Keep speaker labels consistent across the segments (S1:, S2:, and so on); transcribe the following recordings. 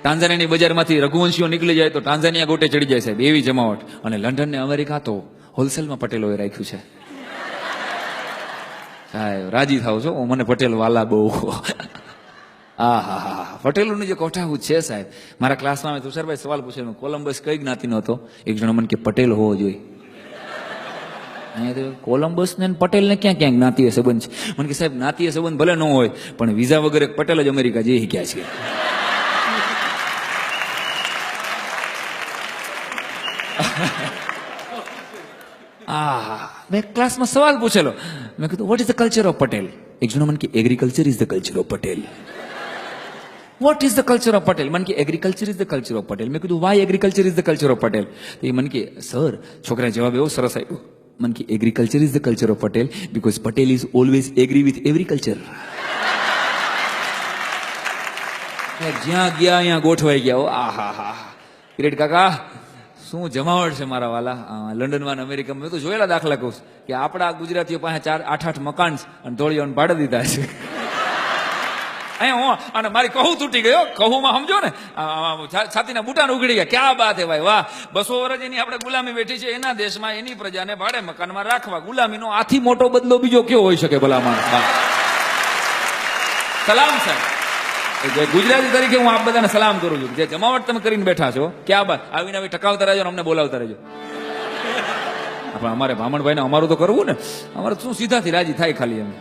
S1: ટાન્ઝાનિયાની બજારમાંથી રઘુવંશીઓ નીકળી જાય તો ટાન્ઝાનિયા ગોટે ચડી જાય સાહેબ, એવી જમાવટ. અને લંડન ને અમેરિકા તો હોલસેલમાં પટેલોએ રાખ્યું છે સાહેબ. રાજી થાવ છો, મને પટેલ વાલા બહુ. હા હા હા, પટેલોનું જે કોઠાહૂત છે સાહેબ. મારા ક્લાસમાં મેં તુષારભાઈ સવાલ પૂછ્યો, કોલંબસ કઈ જ્ઞાતિનો હતો? એક જણો મને કે પટેલ હોવો જોઈએ. અહીંયા કોલંબસ ને પટેલ ને ક્યાં ક્યાં જ્ઞાતિય સંબંધ છે? મને કે સાહેબ જ્ઞાતિય સંબંધ ભલે ન હોય પણ વિઝા વગર એક પટેલ જ અમેરિકા જઈ ગયા છે. મેં ક્લાસમાં સવાલ પૂછેલો, મેં કીધું what is the culture of Patel? એક જણો મને કે agriculture is the culture of Patel. What is the culture of Patel? મને કે agriculture is the culture of Patel. મેં કીધું why agriculture is the culture of Patel? તો એ મને કે સર, છોકરાએ જવાબ એવો સરસ આપ્યો, મને કે agriculture is the culture of Patel because Patel is always agree with every culture. જ્યાં ગયા અહીંયા ગોઠવાઈ ગયા. આ હા હા, કિરીટ કાકા શું જમાવટ છે મારા વાલા. લંડનમાં અમેરિકામાં મેં તો જોયેલા દાખલા કહું કે આપણા ગુજરાતીઓ પાસે 8-8 મકાન છે અને ધોળીઓને ભાડે દીધા છે. અહીંયા અને મારી કહું તૂટી ગયો, કહુમાં સમજો ને છાતીના બુટાને ઉગડી ગયા. ક્યાં બાત હે ભાઈ, વાહ. 200 વર્ષ એની આપણે ગુલામી બેઠી છે એના દેશમાં, એની પ્રજાને ભાડે મકાનમાં રાખવા. ગુલામીનો આથી મોટો બદલો બીજો કયો હોઈ શકે ભલા માણસ? સલામ સાહેબ, ગુજરાતી તરીકે હું આપ બધાને સલામ કરું છું. જે જમાવટ તમે કરીને બેઠા છો, ક્યાં બાત. આવીને આવી ટકાવતા રહેજો, અમને બોલાવતા રહેજો. આપણે અમારે ભામણભાઈને અમારું તો કરવું ને, અમારે શું સીધાથી રાજી થાય ખાલી એમ.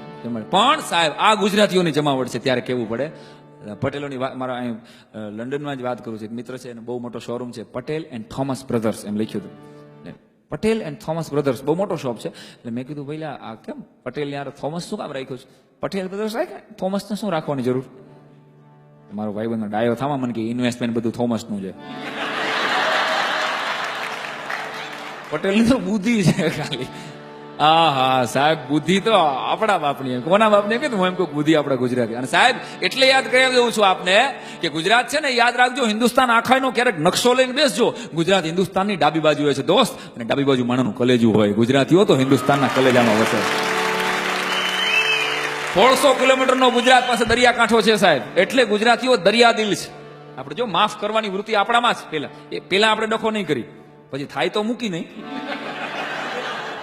S1: પણ સાહેબ આ ગુજરાતીઓની જમાવટ છે ત્યારે કેવું પડે. પટેલોની વાત મારા અહીં લંડનમાં જ વાત કરું છું. એક મિત્ર છે, એનો બહુ મોટો શોરૂમ છે, પટેલ એન્ડ થોમસ બ્રધર્સ એમ લખ્યું હતું. પટેલ એન્ડ થોમસ બ્રધર્સ બહુ મોટો શોપ છે. એટલે મેં કીધું ભાઈ આ કેમ પટેલ યાર થોમસ શું કામ રાખ્યું છે? પટેલ બ્રધર્સ રાખ્યા, થોમસને શું રાખવાની જરૂર? મારો ભાઈ બંધ ડાયો થામા મને કે ઇન્વેસ્ટમેન્ટ બધું થોમસનું છે. પટેલની તો બુદ્ધિ છે ખાલી. હા હા સાહેબ, બુદ્ધિ તો આપણા બાપની. કોના બાપની કીધું? હું એમ કહું બુદ્ધિ આપણા ગુજરાતી. અને સાહેબ એટલે યાદ કરી દઉં છું આપને કે ગુજરાત છે ને, યાદ રાખજો, હિન્દુસ્તાન આખાનો ક્યારેક નકશો લઈને બેસજો. ગુજરાત હિન્દુસ્તાનની ડાબી બાજુ હોય છે દોસ્ત, અને ડાબી બાજુ માણાનું કલેજું હોય. ગુજરાતીઓ તો હિન્દુસ્તાનના કલેજામાં વસે. 1600 કિલોમીટરનો ગુજરાત પાસે દરિયાકાંઠો છે સાહેબ, એટલે ગુજરાતીઓ દરિયા દિલ છે. આપણે જો માફ કરવાની વૃત્તિ આપણામાં જ પેલા આપણે ડખો નહીં કરી, પછી થાય તો મૂકી નહીં,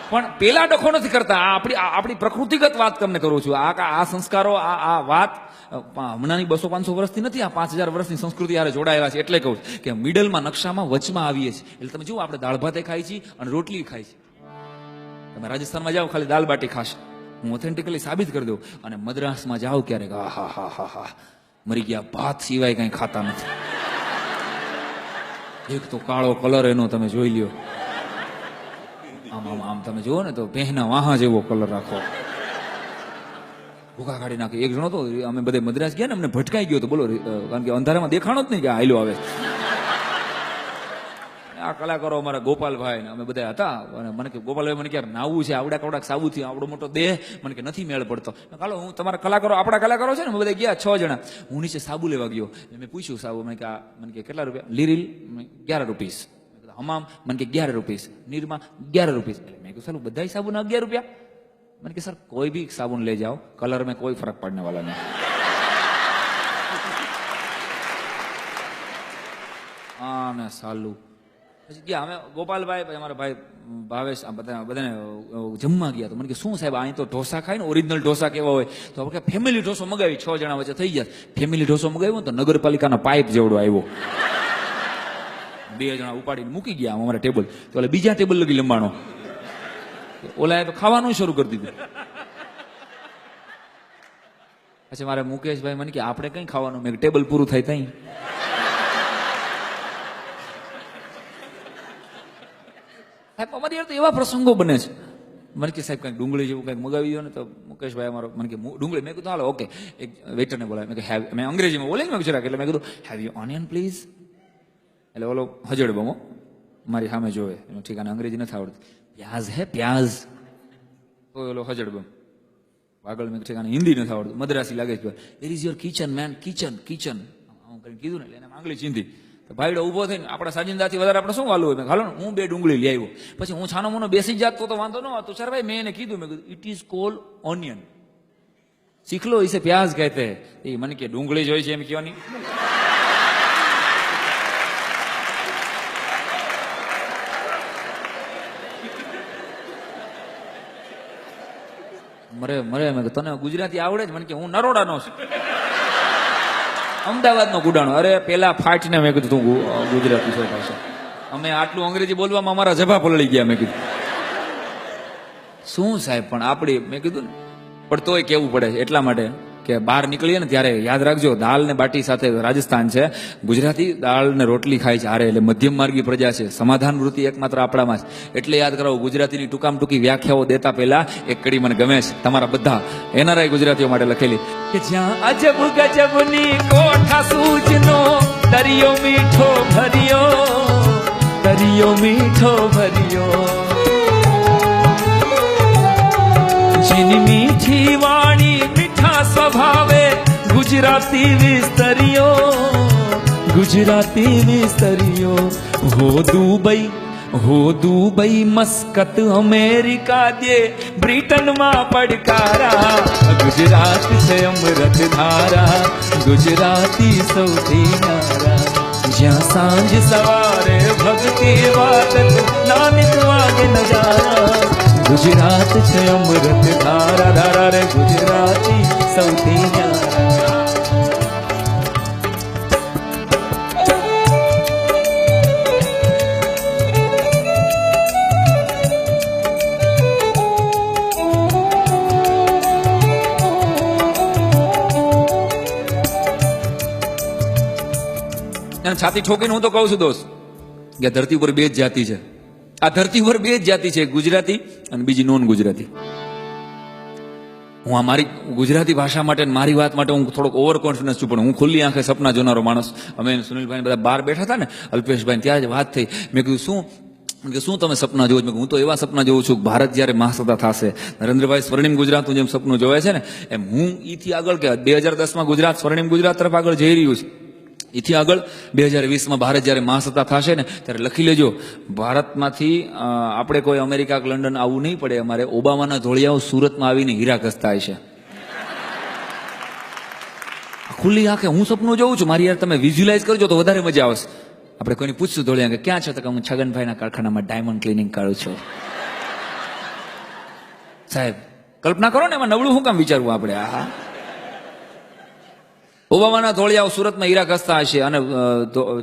S1: પણ પેલા ડખો નથી કરતા. આપણી પ્રકૃતિગત વાત તમને કરું છું. આ સંસ્કારો, આ વાત હમણાંની 200-500 વર્ષથી નથી, આ 5000 વર્ષની સંસ્કૃતિ હારે જોડાયેલા છે. એટલે કહું કે મિડલમાં, નકશામાં વચમાં આવીએ છીએ. એટલે તમે જુઓ, આપણે દાળ ભાતે ખાઈ છીએ અને રોટલી ખાઈ છીએ. તમે રાજસ્થાનમાં જાઓ ખાલી દાલ બાટી ખાશો, હું ઓથેન્ટિકલી સાબિત કરી દઉં. અને મદ્રાસમાં જાઓ ક્યારેક, હા હા હા હા, મરી ગયા ભાત સિવાય કઈ ખાતા નથી. એક તો કાળો કલર એનો તમે જોઈ લ્યો, આમ આમ આમ તમે જુઓ ને તો પહેના વાહા જેવો કલર રાખો, ભૂખા કાઢી નાખે. એક જણો તો અમે બધે મદ્રાસ ગયા ને, અમને ભટકાઈ ગયો તો બોલો, કારણ કે અંધારામાં દેખાણો જ નહીં કે હાલ્યો આવે. આ કલાકારો અમારા ગોપાલભાઈ ને અમે બધા હતા, અને મને કે ગોપાલભાઈ મને ક્યારે નાવું છે, આવડા કવડાક સાબુથી, આવડો મોટો દેહ, મને કે નથી મેળ પડતો. હાલો હું તમારા કલાકારો, આપણા કલાકારો છે ને, બધા ગયા 6 જણા. હું નીચે સાબુ લેવા ગયો, મેં પૂછ્યું સાબુ, મને કે કેટલા રૂપિયા? લીરિલ 11 રૂપીસ, હમામ મને કે 11 રૂપીસ, નિરમા 11 રૂપીસ. એટલે મેં કહ્યું સાલું બધા સાબુના 11 રૂપિયા? મને કે સર કોઈ भी साबुन ले जाओ, कलर में कोई फर्क पड़ने वाला नहीं. હા ને સાલું. પછી ગયા અમે ગોપાલભાઈ, અમારા ભાઈ ભાવેશ, બધાને જમવા ગયા. તો મને કે શું સાહેબ અહીં તો ઢોસા ખાય ને, ઓરિજિનલ ઢોસા કેવા હોય? તો આપણે ફેમિલી ઢોસો મગાવી, 6 જણા વચ્ચે થઈ ગયા. ફેમિલી ઢોસો મગાવ્યો તો નગરપાલિકાના પાઇપ જેવડો આવ્યો. 2 જણા ઉપાડીને મૂકી ગયા અમારા ટેબલ. તો એટલે બીજા ટેબલ લગી લંબાણો. ઓલા તો ખાવાનું શરૂ કરી દીધું. પછી મારે મુકેશભાઈ મને કે આપણે કઈ ખાવાનું? મેં ટેબલ પૂરું થાય તઈ. સાહેબ અમારી યાર તો એવા પ્રસંગો બને છે. મને કે સાહેબ કંઈક ડુંગળી જેવું કંઈક મગાવી દો ને. તો મુકેશભાઈ અમારો મને કે ડુંગળી. મેં કીધું હાલો ઓકે. એક વેઇટરને બોલાવ્યો. મેં કે હેવ, મેં અંગ્રેજીમાં બોલે મેં જરાક, એટલે મેં કીધું હેવ યુ ઓનિયન પ્લીઝ? એટલે ઓલો હજડ બમો મારી સામે જોવે, એનું ઠીકાને અંગ્રેજી નથી આવડતું. પ્યાઝ હે પ્યાઝ? તો ઓલો હજડ બમ પાગલ. મેં ઠીકાને હિન્દી નથી આવડતું, મદ્રાસી લાગે છે. Where is your kitchen man? Kitchen kitchen હું કરીને કીધું ને, એટલે એને આંગળી ચીંધી. તો ભાઈડો ઉભો થઈને આપણા સાજિંદાથી વધારે આપણે શું વાલું હોય? મેં હાલો ને હું 2 ડુંગળી લઈ આવ્યો. પછી હું છાનો મોનો બેસી જાત તો વાંધો ન હતો. સર ભાઈ મેં એને કીધું, મેં કીધું ઇટ ઇઝ કોલ્ડ ઓનિયન, શીખ લો, ઇસે પ્યાઝ કહેતે હૈ. એ મને કે ડુંગળી જોઈ છે એમ કયો નહીં. મરે મરે મેં કીધું, તને ગુજરાતી આવડે જ? મને કે હું નરોડાનો છું, અમદાવાદનો ગુડાણો. અરે પેલા ફાટને મેં કીધું તું ગુજરાતી છો પાછો. અમે આટલું અંગ્રેજી બોલવામાં અમારા જભા પલળી ગયા. મેં કીધું શું સાહેબ, પણ આપણી મેં કીધું ને, પણ તોય કેવું પડે એટલા માટે કે બહાર નીકળીએ ને ત્યારે યાદ રાખજો, દાલ ને બાટી સાથે રાજસ્થાન છે, ગુજરાતી દાળ ને રોટલી ખાય છે હારે, એટલે મધ્યમ માર્ગી પ્રજા છે, સમાધાન વૃત્તિ એકમાત્ર આપણામાં જ. એટલે યાદ કરાવો, ગુજરાતીની ટૂંકામ ટૂંકી વ્યાખ્યાઓ દેતા પહેલા એક કડી મને ગમે છે, તમારા બધા એનઆરઆઈ ગુજરાતીઓ માટે લખેલી, કે જ્યાં અજબ ગજબની કોઠા સૂજનો દરિયો મીઠો ભર્યો, દરિયો મીઠો ભર્યો, જેની મીઠી વાણી મીઠા સ્વભાવે ગુજરાતી વિસ્તર્યો, ગુજરાતી વિસ્તર્યો. હો દુબઈ મસ્કત અમેરિકા દે બ્રિટનમાં પડકારા, ગુજરાત છે અમૃત ધારા, ગુજરાતી સૌથી ન્યારા. જ્યાં સાંજ સવારે ભક્તિ વાદક નાનક વાગે નજારા, ગુજરાત છે અમૃત ધારા, ધારા રે ગુજરાતી સૌથી ન્યારા. છાતી ઠોકીને હું તો કહું છું દોસ્ત, કે ધરતી ઉપર બે જ જાતિ છે, આ ધરતી ઉપર બે જ જાતિ છે, ગુજરાતી અને બીજી નોન ગુજરાતી. હું આ મારી ગુજરાતી ભાષા માટે મારી વાત માટે હું થોડોક ઓવર કોન્ફિડન્સ છું, પણ હું ખુલ્લી આંખે સપના જોનારો માણસ. અમે સુનિલભાઈ બધા બહાર બેઠા હતા ને, અલ્પેશભાઈ, ત્યાં જ વાત થઈ. મેં કીધું શું તમે સપના જોવો છો? હું તો એવા સપના જોઉં છું, ભારત જ્યારે મહાસત્તા થશે, નરેન્દ્રભાઈ સ્વર્ણિમ ગુજરાતનું જેમ સપનું જોવે છે ને, એમ હું ઈથી આગળ કે 2010માં ગુજરાત સ્વર્ણિમ ગુજરાત તરફ આગળ જઈ રહ્યું છે. એથી આગળ 2020માં ભારત જ્યારે મહાસત્તા થશે ને, ત્યારે લખી લેજો, ભારતમાંથી આપણે કોઈ અમેરિકા કે લંડન આવવું નહીં પડે, અમારે ઓબામાના ધોળિયાઓ સુરતમાં આવીને હીરા ઘસતા હશે. ખુલ્લી આંખે હું સપનું જોઉં છું, મારી યાર તમે વિઝ્યુલાઇઝ કરજો તો વધારે મજા આવશે. આપણે કોઈને પૂછશું ધોળિયા કે ક્યાં છો, તો કે હું છગનભાઈના કારખાનામાં ડાયમંડ ક્લિનિંગ કરું છું. સાહેબ કલ્પના કરો ને, એમાં નબળું શું કામ વિચારવું આપણે? આહા, ઓબામાના ધોળિયાઓ સુરતમાં હીરા ઘસતા હશે, અને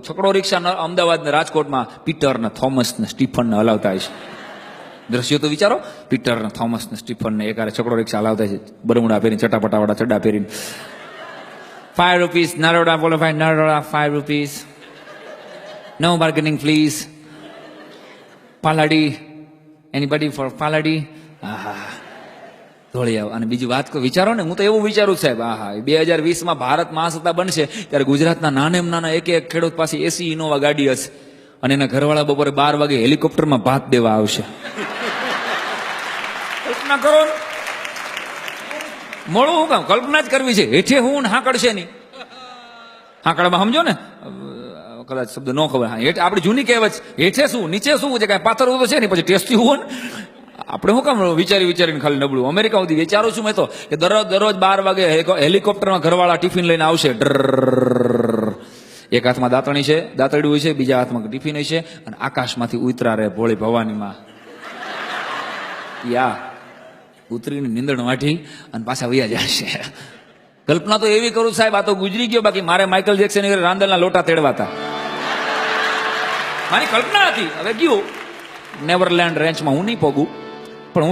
S1: છકડો રિક્ષા અમદાવાદ ને રાજકોટમાં પીટર ને થોમસ ને સ્ટીફન ને હલાવતા હશે. દ્રશ્યો તો વિચારો, પીટર ને થોમસ ને સ્ટીફન ને એકારે છકડો રિક્ષા હલાવતા છે, બરમુડા પહેરીને, ચટાપટાવાળા ચડ્ડા પહેરીને. 5 રૂપીસ નરોડા, બોલો ભાઈ Naroda, 5 rupees, no bargaining please, Paladi, anybody for Paladi. આહા, ધોળિયાઓ. અને બીજી વાત વિચારો ને, હું તો એવું વિચારું સાહેબ, આહા, 2020માં ભારત મહાસત્તા બનશે ત્યારે ગુજરાતના નાનેમ નાના એક એક ખેડૂત પાસે એસી ઇનોવા ગાડી હશે, અને એના ઘરવાળા બપોરે 12 વાગે હેલિકોપ્ટરમાં ભાત દેવા આવશે. કલ્પના કરો, મોડું હું કામ, કલ્પના જ કરવી છે. હેઠે હું હાંકડશે નહીં, હાંકડમાં સમજો ને, કદાચ શબ્દ ન ખબર. હા, આપણી જૂની કહેવત, હેઠે શું નીચે શું છે, કાંઈ પાથરવું તો છે ને, પછી ટેસ્ટી હું ને. આપણે શું કામ વિચારીને ખાલી નબળું. અમેરિકા સુધી વિચારું છું મેં તો, કે દરરોજ 12 વાગે હેલિકોપ્ટરમાં ઘરવાળા ટિફિન લઈને આવશે. એક હાથમાં દાંતણી છે, દાંતરડું હોય છે, બીજા હાથમાં ટિફિન હોય છે, અને આકાશમાંથી ઉતરા રહે ભોળી ભવાનીમાં. યા ઉતરીને નીંદણ વાઢી અને પાછા વૈયા જશે. કલ્પના તો એવી કરું સાહેબ, આ તો ગુજરી ગયો. બાકી મારે માઇકલ જેક્સન રાંદલના લોટા તેડવાતા, મારી કલ્પના હતી. હવે ગયું નેવરલેન્ડ રેન્ચમાં હું નહીં પોગું, પણ હું